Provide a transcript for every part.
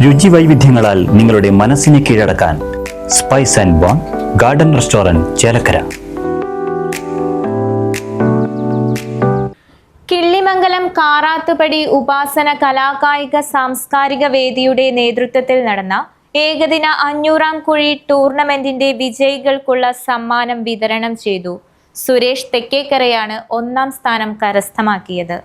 രുചി വൈവിധ്യങ്ങളാൽ നിങ്ങളുടെ മനസ്സിനെ കീഴടക്കാൻ spice and bone garden restaurant Chelakkara. Killimangalam Karathupadi Upasana കലാകായിക സാംസ്കാരിക വേദിയുടെ നേതൃത്വത്തിൽ നടന്ന ഏകദിന 500-ാം കുഴി ടൂർണമെന്റിന്റെ വിജയികൾക്കുള്ള സമ്മാനം വിതരണം ചെയ്തു. സുരേഷ് തെക്കേക്കരയാണ് 1-ാം സ്ഥാനം കരസ്ഥമാക്കിയത്.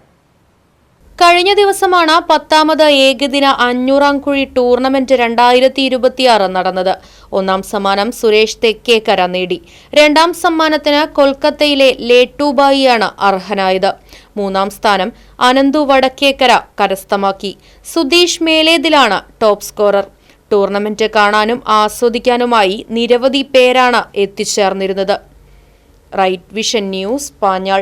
കഴിഞ്ഞ ദിവസമാണ് 10ാമത് ഏകദിന 500-ാം കുഴി ടൂർണമെന്റ് 2026 നടന്നത്. 1-ാം സമ്മാനം സുരേഷ് തെക്കേക്കര നേടി. 2-ാം സമ്മാനത്തിന് കൊൽക്കത്തയിലെ ലേട്ടുബായിയാണ് അർഹനായത്. 3-ാം സ്ഥാനം അനന്തു വടക്കേക്കര കരസ്ഥമാക്കി. സുധീഷ് മേലേതിലാണ് ടോപ്പ് സ്കോറർ. ടൂർണമെന്റ് കാണാനും ആസ്വദിക്കാനുമായി നിരവധി പേരാണ് എത്തിച്ചേർന്നിരുന്നത്. Right vision news, Panjal.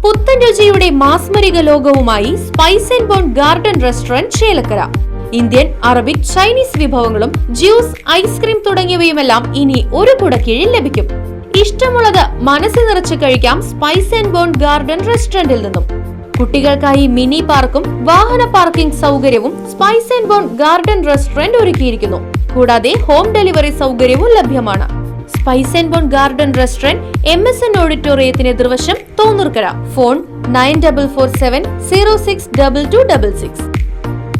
പുത്തൻ രുചിയുടെ മാസ്മരിക ലോകവുമായി spice and bone garden restaurant Chelakkara. Indian, Arabic, Chinese വിഭവങ്ങളും ജ്യൂസ്, ഐസ്ക്രീം തുടങ്ങിയവയുമെല്ലാം ഇനി ഒരു കുടക്കീഴിൽ ലഭിക്കും. ഇഷ്ടമുള്ളത് മനസ്സിൽ നിറച്ച് കഴിക്കാം സ്പൈസ് ആൻഡ് ബോൺ ഗാർഡൻ റെസ്റ്റോറന്റിൽ നിന്നും. കുട്ടികൾക്കായി മിനി പാർക്കും വാഹന പാർക്കിംഗ് സൗകര്യവും spice and bone garden restaurant ഒരുക്കിയിരിക്കുന്നു. കൂടാതെ ഹോം ഡെലിവറി സൗകര്യവും ലഭ്യമാണ്. സ്പൈസ് ആൻഡ് ബോൺ ഗാർഡൻ റെസ്റ്റോറന്റ് MSN ഓഡിറ്റോറിയത്തിന് എതിർവശം തോന്നൂർക്കര. ഫോൺ 9447 062266.